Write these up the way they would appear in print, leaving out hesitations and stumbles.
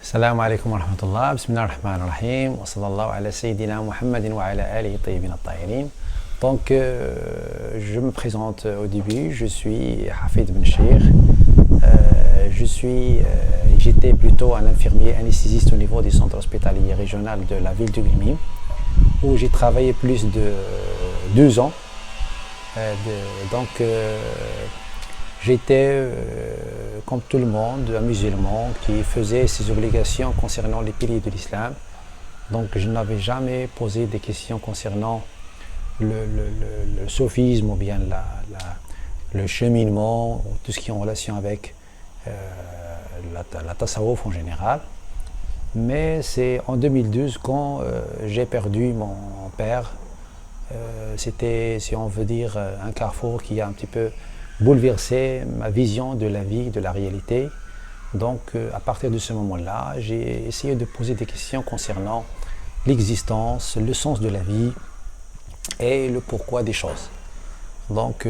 السلام عليكم ورحمة الله. بسم الله الرحمن الرحيم وصلى الله على سيدنا محمد وعلى آله الطيبين الطاهرين. Donc, je me présente au début, je suis Hafid Ben Chir. J'étais plutôt un infirmier anesthésiste au niveau du centre hospitalier régional de la ville de Grimim, où j'ai travaillé plus de 2 ans. J'étais, comme tout le monde, un musulman qui faisait ses obligations concernant les piliers de l'islam. Donc je n'avais jamais posé des questions concernant le sophisme ou bien le cheminement, ou tout ce qui est en relation avec la tasawwuf en général. Mais c'est en 2012 quand j'ai perdu mon père. C'était, si on veut dire, un carrefour qui a un petit peu bouleversé ma vision de la vie, de la réalité. Donc à partir de ce moment-là, j'ai essayé de poser des questions concernant l'existence, le sens de la vie et le pourquoi des choses. Donc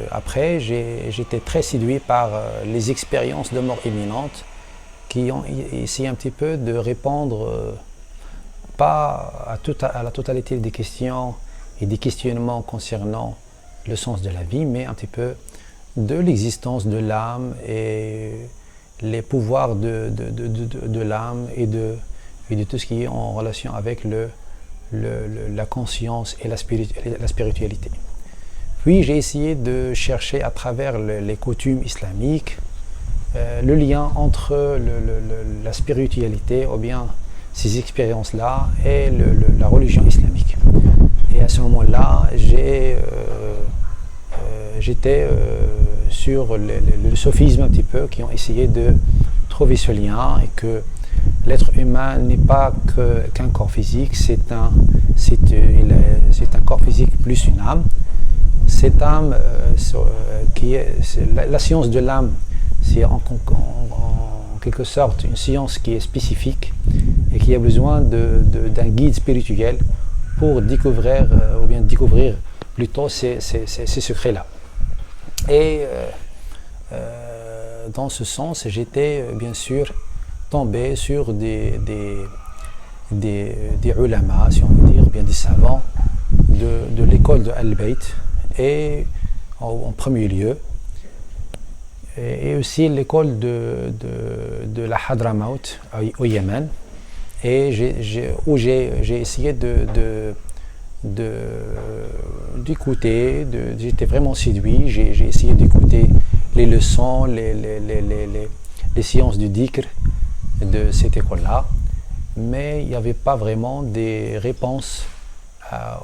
après, j'étais très séduit par les expériences de mort imminente qui ont essayé un petit peu de répondre pas à la totalité des questions et des questionnements concernant le sens de la vie, mais un petit peu de l'existence de l'âme et les pouvoirs de l'âme et de tout ce qui est en relation avec la conscience et la spiritualité. Puis j'ai essayé de chercher à travers les coutumes islamiques le lien entre la spiritualité ou bien ces expériences-là et la religion islamique. Et à ce moment-là, j'étais sur le sophisme un petit peu, qui ont essayé de trouver ce lien et que l'être humain n'est pas qu'un corps physique, c'est un corps physique plus une âme. Cette âme, la science de l'âme, c'est en quelque sorte une science qui est spécifique et qui a besoin d'un guide spirituel pour découvrir plutôt ces secrets-là. Et dans ce sens, j'étais bien sûr tombé sur des ulama, si on veut dire, bien des savants de l'école de Al-Bayt, et en premier lieu, et aussi l'école de la Hadramaut au Yémen, et où j'ai essayé d'écouter, j'étais vraiment séduit, j'ai essayé d'écouter les leçons, les séances du dhikr de cette école-là, mais il n'y avait pas vraiment des réponses à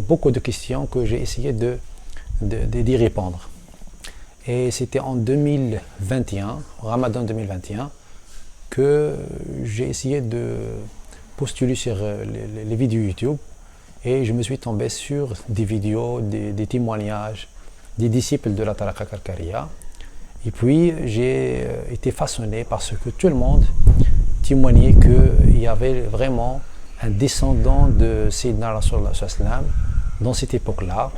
beaucoup de questions que j'ai essayé d'y répondre. Et c'était en 2021, Ramadan 2021, que j'ai essayé de postuler sur les vidéos YouTube, et je me suis tombé sur des vidéos, des témoignages des disciples de la Tariqa Karkaria. Et puis j'ai été façonné parce que tout le monde témoignait qu'il y avait vraiment un descendant de Sayyidina Rasulullah sallam dans cette époque-là,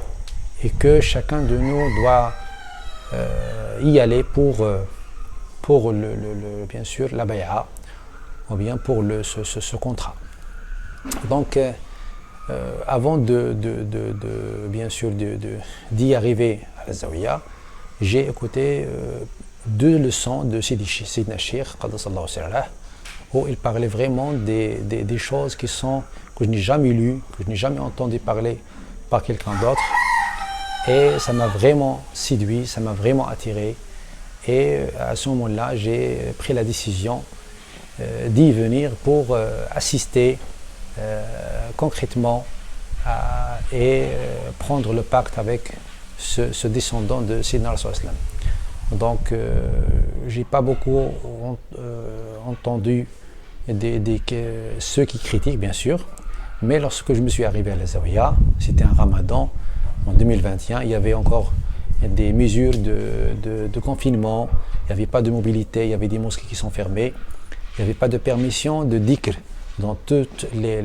et que chacun de nous doit y aller pour bien sûr la bay'a, ou bien pour ce contrat. Donc avant bien sûr d'y arriver à la Zawiya, j'ai écouté 2 leçons de Sayyidina Cheikh Qaddasallahu sirrah, où il parlait vraiment des choses que je n'ai jamais lues, que je n'ai jamais entendu parler par quelqu'un d'autre, et ça m'a vraiment séduit, ça m'a vraiment attiré. Et à ce moment-là, j'ai pris la décision d'y venir pour assister concrètement et prendre le pacte avec ce descendant de Sayyidina Rasulullah. Donc, j'ai pas beaucoup entendu ceux qui critiquent, bien sûr, mais lorsque je me suis arrivé à la Zawiya, c'était un Ramadan en 2021, il y avait encore des mesures de confinement, il n'y avait pas de mobilité, il y avait des mosquées qui sont fermées, il n'y avait pas de permission de dhikr dans toutes les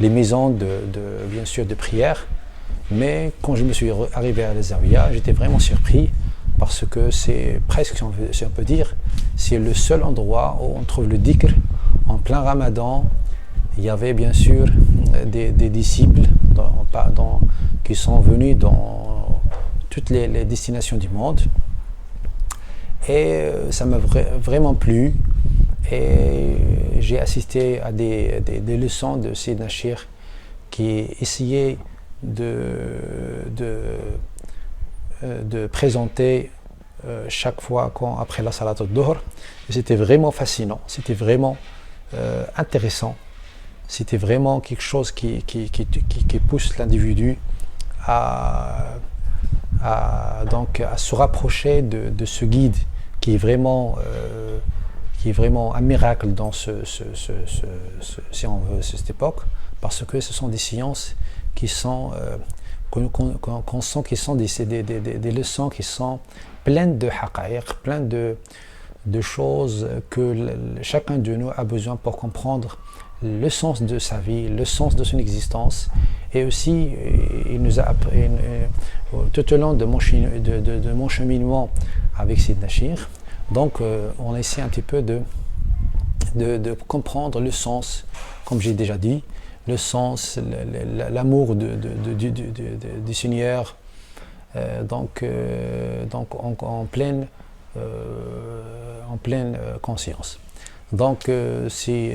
maisons bien sûr de prière. Mais quand je me suis arrivé à la Zawiya, j'étais vraiment surpris parce que c'est presque, si on peut dire, c'est le seul endroit où on trouve le dhikr en plein Ramadan. Il y avait bien sûr des disciples qui sont venus dans toutes les destinations du monde. Et ça m'a vraiment plu. Et j'ai assisté à des leçons de Sayyidina Cheikh qui essayait de présenter chaque fois après la Salat al-Dhuhr. C'était vraiment fascinant, c'était vraiment intéressant. C'était vraiment quelque chose qui pousse l'individu à se rapprocher de ce guide qui est vraiment un miracle dans si on veut, cette époque, parce que ce sont des sciences qui sont qu'on sent qui sont des leçons qui sont pleines de haqa'iq, pleines de choses que chacun de nous a besoin pour comprendre le sens de sa vie, le sens de son existence. Et aussi, il nous a appris, tout au long de mon cheminement avec Sayyidina Cheikh, donc on essaie un petit peu de comprendre le sens, comme j'ai déjà dit, le sens, l'amour du Seigneur, donc en pleine conscience. Donc si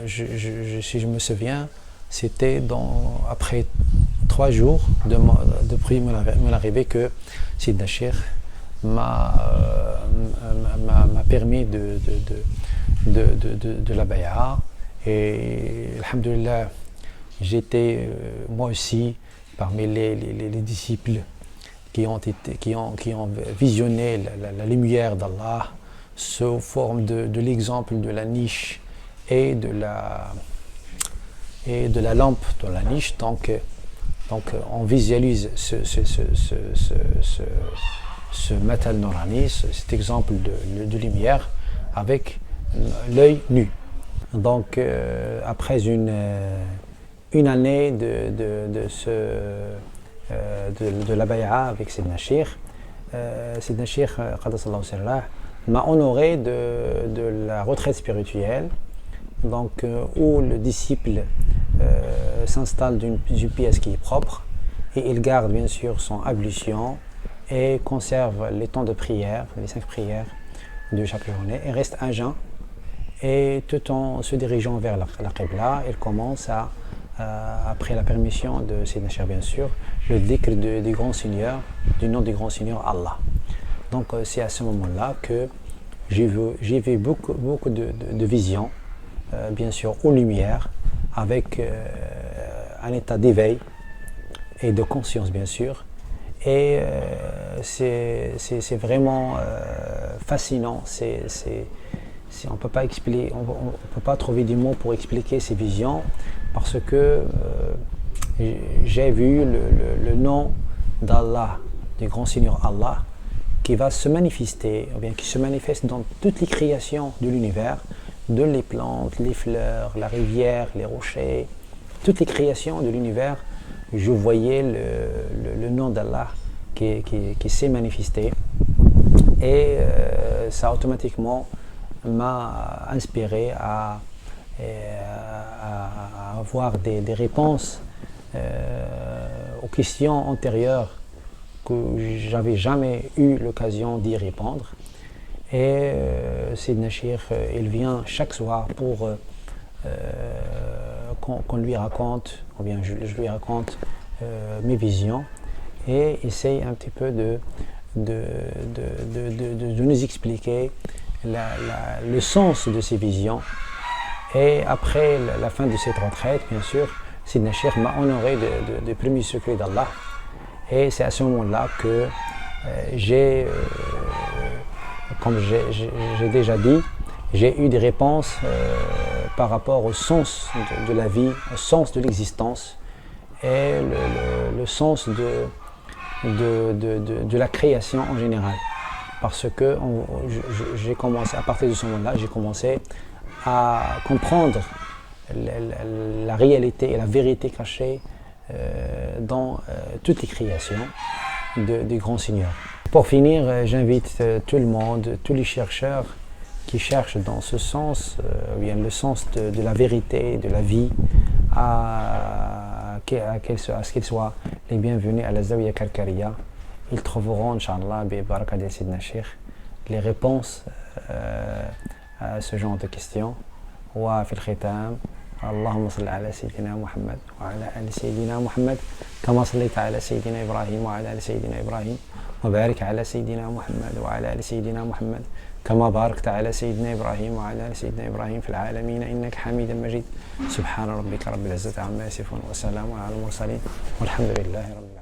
je me souviens, c'était après 3 jours depuis mon arrivée que Sayyidina Cheikh m'a permis de la bay'a. Et alhamdoulilah, j'étais moi aussi parmi les disciples qui ont visionné la lumière d'Allah sous forme de l'exemple de la niche et de la lampe dans la niche. Donc on visualise ce matal Nourani, cet exemple de lumière avec l'œil nu. Donc après une année de la bay'a avec Sayyidina Cheikh, Sayyidina Cheikh Qaddasallahu sirrah m'a honoré de la retraite spirituelle, donc où le disciple s'installe d'une pièce qui est propre et il garde bien sûr son ablution et conserve les temps de prière, les 5 prières de chaque journée, et reste à jeun. Et tout en se dirigeant vers la Qibla, il commence après la permission de Sayyidina Cheikh bien sûr, le dhikr du grand Seigneur, du nom du grand Seigneur Allah. Donc c'est à ce moment-là que j'ai vu beaucoup de visions, bien sûr aux lumières, avec un état d'éveil et de conscience bien sûr. Et c'est vraiment fascinant. On peut pas expliquer, on peut pas trouver des mots pour expliquer ces visions, parce que j'ai vu le nom d'Allah, du grand Seigneur Allah, qui va se manifester, ou bien qui se manifeste dans toutes les créations de l'univers, de les plantes, les fleurs, la rivière, les rochers, toutes les créations de l'univers. Je voyais le nom d'Allah qui s'est manifesté, et ça automatiquement m'a inspiré à avoir des réponses aux questions antérieures que j'avais jamais eu l'occasion d'y répondre. Et Sayyidina Cheikh, il vient chaque soir pour qu'on lui raconte, ou bien je lui raconte mes visions, et essaye un petit peu de nous expliquer le sens de ces visions. Et après la fin de cette retraite, bien sûr, Sayyidina Cheikh m'a honoré de premiers secrets d'Allah. Et c'est à ce moment-là que comme j'ai déjà dit, j'ai eu des réponses par rapport au sens de la vie, au sens de l'existence, et le sens de la création en général. Parce que j'ai commencé, à partir de ce moment-là, j'ai commencé à comprendre la réalité et la vérité cachée dans toutes les créations des grands seigneurs. Pour finir, j'invite tout le monde, tous les chercheurs qui cherchent dans ce sens, bien le sens de la vérité, de la vie, à ce qu'ils soient les bienvenus à la Zawiya Karkaria. Ils trouveront, Inch'Allah, Baraka de Sidna Sheikh, les réponses à ce genre de questions. وفي الختام اللهم صل على سيدنا محمد وعلى آل سيدنا محمد كما صليت على سيدنا إبراهيم وعلى آل سيدنا إبراهيم وبارك على سيدنا محمد وعلى آل سيدنا محمد كما باركت على سيدنا إبراهيم وعلى آل سيدنا إبراهيم في العالمين إنك حميد مجيد سبحان ربك رب العزة عما يصفون وسلام على المرسلين والحمد لله رب العالمين.